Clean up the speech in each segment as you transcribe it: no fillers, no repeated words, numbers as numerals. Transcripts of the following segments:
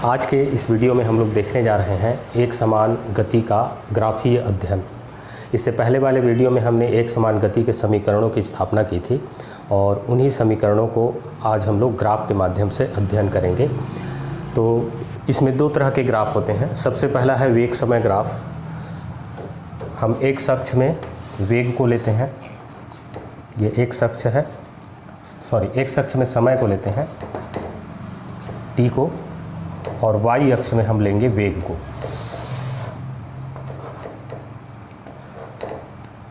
आज के इस वीडियो में हम लोग देखने जा रहे हैं एक समान गति का ग्राफीय अध्ययन। इससे पहले वाले वीडियो में हमने एक समान गति के समीकरणों की स्थापना की थी और उन्हीं समीकरणों को आज हम लोग ग्राफ के माध्यम से अध्ययन करेंगे। तो इसमें दो तरह के ग्राफ होते हैं। सबसे पहला है वेग समय ग्राफ। हम एक अक्ष में वेग को लेते हैं, ये एक अक्ष है, एक अक्ष में समय को लेते हैं t को, और y अक्ष में हम लेंगे वेग को।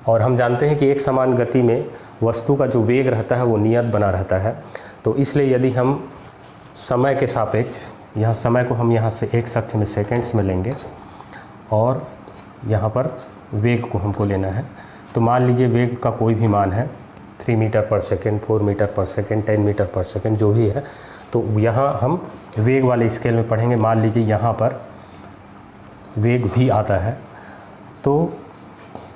और हम जानते हैं कि एक समान गति में वस्तु का जो वेग रहता है वो नियत बना रहता है। तो इसलिए यदि हम समय के सापेक्ष, यहाँ समय को हम यहाँ से एक अक्ष में सेकेंड्स में लेंगे और यहाँ पर वेग को हमको लेना है। तो मान लीजिए वेग का कोई भी मान है, 3 मीटर पर सेकेंड, 4 मीटर पर सेकेंड, 10 मीटर पर सेकेंड, जो भी है। तो यहाँ हम वेग वाले स्केल में पढ़ेंगे। मान लीजिए यहाँ पर वेग भी आता है, तो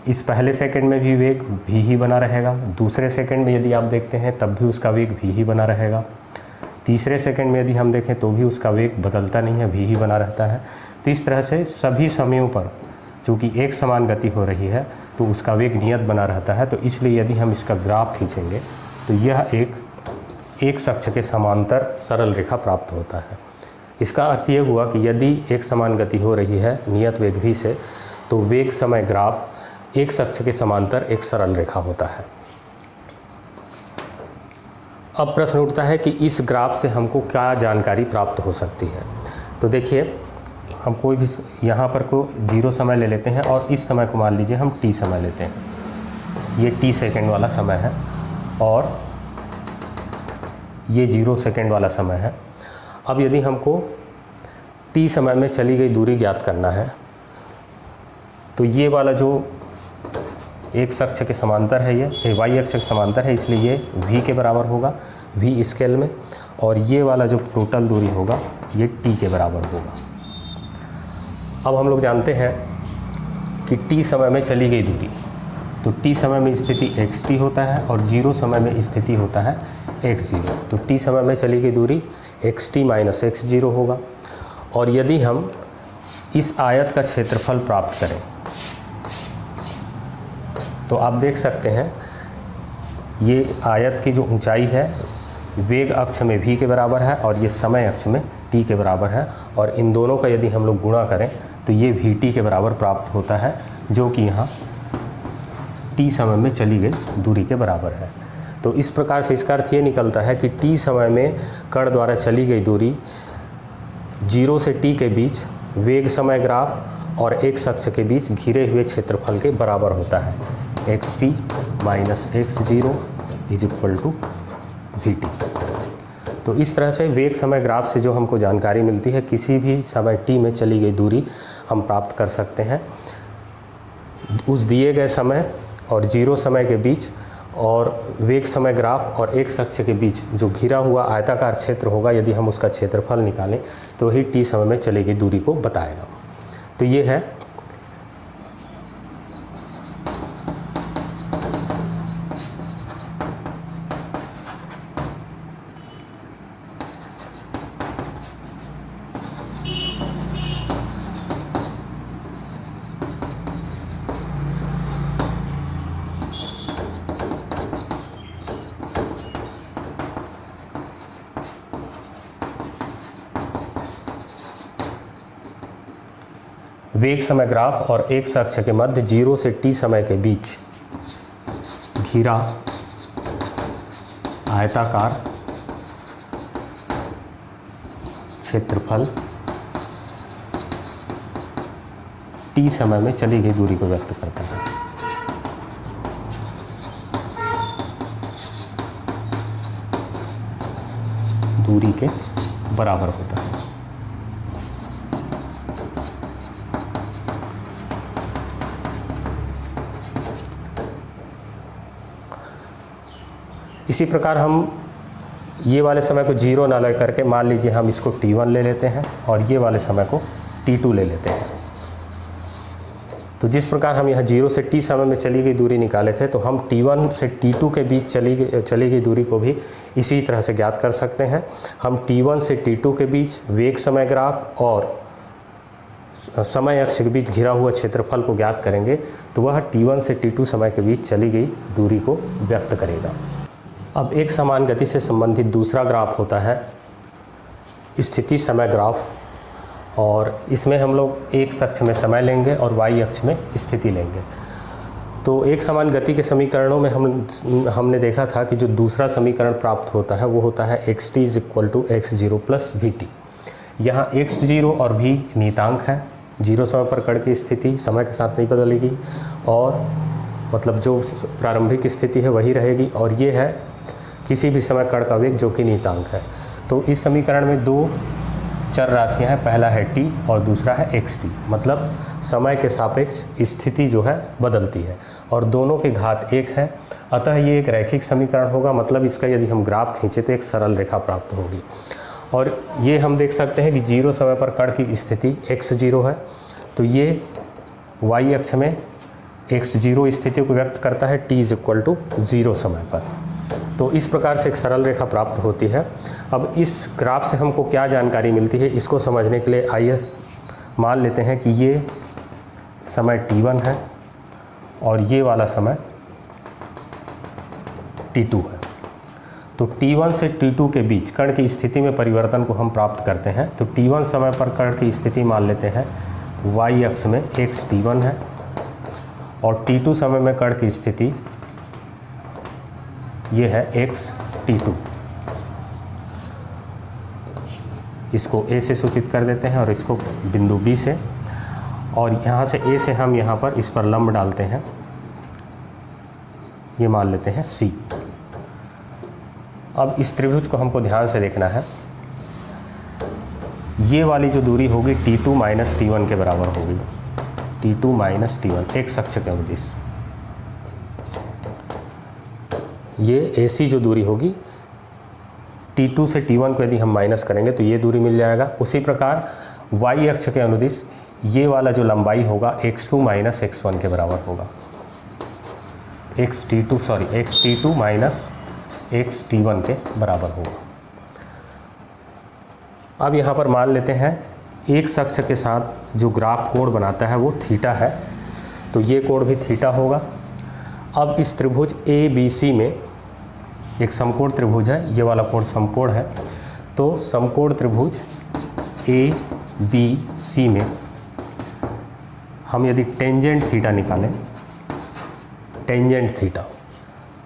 इस पहले सेकंड में भी वेग भी ही बना रहेगा। दूसरे सेकंड में यदि आप देखते हैं तब भी उसका वेग भी ही बना रहेगा। तीसरे सेकंड में यदि हम देखें तो भी उसका वेग बदलता नहीं है, भी ही बना रहता है। तो इस तरह से सभी समयों पर चूँकि एक समान गति हो रही है तो उसका वेग नियत बना रहता है। तो इसलिए यदि हम इसका ग्राफ खींचेंगे तो यह एक अक्ष के समांतर सरल रेखा प्राप्त होता है। इसका अर्थ ये हुआ कि यदि एक समान गति हो रही है नियत वेग भी से, तो वेग समय ग्राफ एक अक्ष के समांतर एक सरल रेखा होता है। अब प्रश्न उठता है कि इस ग्राफ से हमको क्या जानकारी प्राप्त हो सकती है। तो देखिए, हम कोई भी यहाँ पर को 0 समय ले लेते हैं और इस समय को मान लीजिए हम t समय लेते हैं। ये t सेकंड वाला समय है और ये 0 सेकंड वाला समय है। अब यदि हमको t समय में चली गई दूरी ज्ञात करना है तो ये वाला जो एक अक्ष के समांतर है, ये y अक्ष के समांतर है, इसलिए ये v के बराबर होगा v स्केल में, और ये वाला जो टोटल दूरी होगा ये t के बराबर होगा। अब हम लोग जानते हैं कि t समय में चली गई दूरी, तो t समय में स्थिति xt होता है और 0 समय में स्थिति होता है x0। तो t समय में चली गई दूरी xt माइनस x0 होगा। और यदि हम इस आयत का क्षेत्रफल प्राप्त करें तो आप देख सकते हैं ये आयत की जो ऊंचाई है वेग अक्ष में v के बराबर है और ये समय अक्ष में t के बराबर है, और इन दोनों का यदि हम लोग गुणा करें तो ये vt के बराबर प्राप्त होता है, जो कि यहाँ t समय में चली गई दूरी के बराबर है। तो इस प्रकार से इसका अर्थ ये निकलता है कि t समय में कण द्वारा चली गई दूरी 0 से t के बीच वेग समय ग्राफ और एक अक्ष के बीच घिरे हुए क्षेत्रफल के बराबर होता है। xt minus x0 is equal to vt। तो इस तरह से वेग समय ग्राफ से जो हमको जानकारी मिलती है, किसी भी समय t में चली गई दूरी हम प्राप्त कर सकते हैं उस दिए गए समय और 0 समय के बीच, और वेग समय ग्राफ और एक अक्ष के बीच जो घिरा हुआ आयताकार क्षेत्र होगा, यदि हम उसका क्षेत्रफल निकालें तो वही t समय में चली गई दूरी को बताएगा। तो ये है वेग समय ग्राफ और एक अक्ष के मध्य 0 से t समय के बीच घिरा आयताकार क्षेत्रफल t समय में चली गई दूरी को व्यक्त करता है। दूरी के बराबर होता है। इसी प्रकार हम ये वाले समय को 0 ना ले करके मान लीजिए हम इसको t1 ले लेते हैं और ये वाले समय को t2 ले लेते हैं। तो जिस प्रकार हम यहाँ 0 से t समय में चली गई दूरी निकाले थे, तो हम t1 से t2 के बीच चली गई दूरी को भी इसी तरह से ज्ञात कर सकते हैं। हम t1 से t2 के बीच वेग समय ग्राफ और समय अक्ष के बीच घिरा हुआ क्षेत्रफल को ज्ञात करेंगे, तो वह t1 से t2 समय के बीच चली गई दूरी को व्यक्त करेगा। अब एक समान गति से संबंधित दूसरा ग्राफ होता है स्थिति समय ग्राफ, और इसमें हम लोग एक अक्ष में समय लेंगे और y अक्ष में स्थिति लेंगे। तो एक समान गति के समीकरणों में हमने देखा था कि जो दूसरा समीकरण प्राप्त होता है वो होता है xt = x0 + vt। यहाँ x0 और v नियतांक है, 0 समय पर कण की स्थिति समय के साथ नहीं बदलेगी, और मतलब जो प्रारंभिक स्थिति है वही रहेगी, और ये है किसी भी समय कण का वेग जो कि नियतांक है। तो इस समीकरण में दो चर राशियां हैं, पहला है t और दूसरा है xt, मतलब समय के सापेक्ष स्थिति जो है बदलती है, और दोनों के घात 1 है। अतः ये एक रैखिक समीकरण होगा, मतलब इसका यदि हम ग्राफ खींचे तो एक सरल रेखा प्राप्त होगी। और ये हम देख सकते हैं कि 0 समय पर कण की स्थिति x0 है, तो ये y अक्ष में x0 स्थिति को व्यक्त करता है t = 0 समय पर। तो इस प्रकार से एक सरल रेखा प्राप्त होती है। अब इस ग्राफ से हमको क्या जानकारी मिलती है, इसको समझने के लिए आइए मान लेते हैं कि ये समय t1 है और ये वाला समय t2 है। तो t1 से t2 के बीच कण की स्थिति में परिवर्तन को हम प्राप्त करते हैं। तो t1 समय पर कण की स्थिति मान लेते हैं y अक्ष में xt1 है, और t2 समय में कण की स्थिति ये है xt2। इसको a से सूचित कर देते हैं और इसको बिंदु b से, और यहाँ से a से हम यहाँ पर इस पर लंब डालते हैं, ये मान लेते हैं c। अब इस त्रिभुज को हमको ध्यान से देखना है। ये वाली जो दूरी होगी t2 - t1 के बराबर होगी, t2 - t1 एक अक्ष के अनुदिश। ये AC जो दूरी होगी t2 से t1 को यदि हम माइनस करेंगे तो ये दूरी मिल जाएगा। उसी प्रकार y अक्ष के अनुदिश ये वाला जो लंबाई होगा x2 - x1 के बराबर होगा, xt2 - xt1 के बराबर होगा। अब यहाँ पर मान लेते हैं एक अक्ष के साथ जो ग्राफ कोण बनाता है वो थीटा है, तो ये कोण भी थीटा होगा। अब इस त्रिभुज ABC में एक समकोण त्रिभुज है, ये वाला कोण समकोण है, तो समकोण त्रिभुज ABC में हम यदि टेंजेंट थीटा निकालें, टेंजेंट थीटा,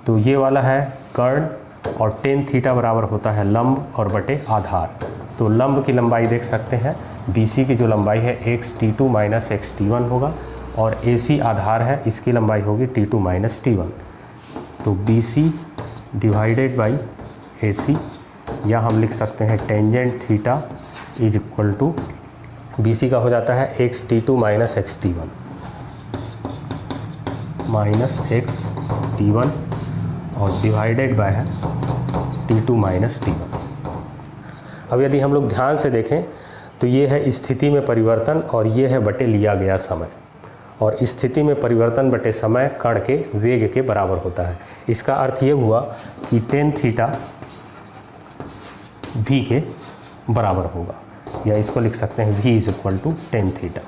तो ये वाला है कर्ण, और टेन थीटा बराबर होता है लंब और बटे आधार। तो लंब की लंबाई देख सकते हैं, BC की जो लंबाई है xt2 - xt1 होगा, और AC आधार है, इसकी लंबाई होगी t2 - t1। तो BC डिवाइडेड बाई AC, या हम लिख सकते हैं tangent theta is equal to BC का हो जाता है xt2 - xt1 माइनस xt1, और डिवाइडेड बाय है t2 - t1। अब यदि हम लोग ध्यान से देखें तो ये है स्थिति में परिवर्तन और ये है बटे लिया गया समय, और स्थिति में परिवर्तन बटे समय कण के वेग के बराबर होता है। इसका अर्थ ये हुआ कि टेन थीटा v के बराबर होगा, या इसको लिख सकते हैं v = टेन थीटा।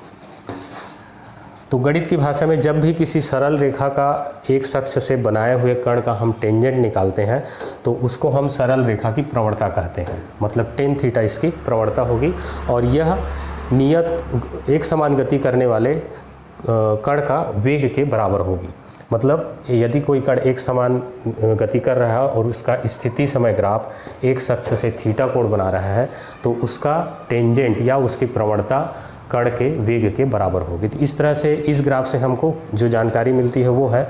तो गणित की भाषा में जब भी किसी सरल रेखा का एक अक्ष से बनाए हुए कण का हम टेंजेंट निकालते हैं तो उसको हम सरल रेखा की प्रवणता कहते हैं, मतलब टेन थीटा इसकी प्रवणता होगी, और यह नियत एक समान गति करने वाले कण का वेग के बराबर होगी। मतलब यदि कोई कण एक समान गति कर रहा है और उसका स्थिति समय ग्राफ एक अक्ष से थीटा कोण बना रहा है, तो उसका टेंजेंट या उसकी प्रवणता कण के वेग के बराबर होगी। तो इस तरह से इस ग्राफ से हमको जो जानकारी मिलती है वो है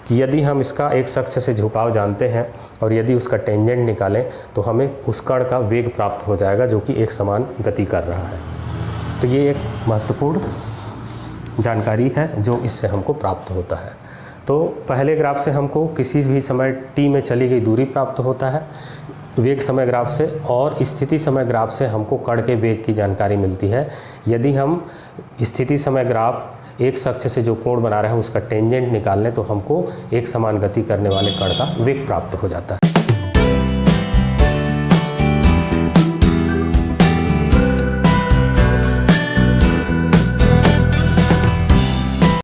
कि यदि हम इसका एक अक्ष से झुकाव जानते हैं और यदि उसका टेंजेंट निकालें तो हमें उस कण का वेग प्राप्त हो जाएगा जो कि एक समान गति कर रहा है। तो ये एक महत्वपूर्ण जानकारी है जो इससे हमको प्राप्त होता है। तो पहले ग्राफ से हमको किसी भी समय t में चली गई दूरी प्राप्त होता है वेग समय ग्राफ से, और स्थिति समय ग्राफ से हमको कण के वेग की जानकारी मिलती है। यदि हम स्थिति समय ग्राफ एक अक्ष से जो कोण बना रहा है उसका टेंजेंट निकाल लें तो हमको एक समान गति करने वाले कण का वेग प्राप्त हो जाता है।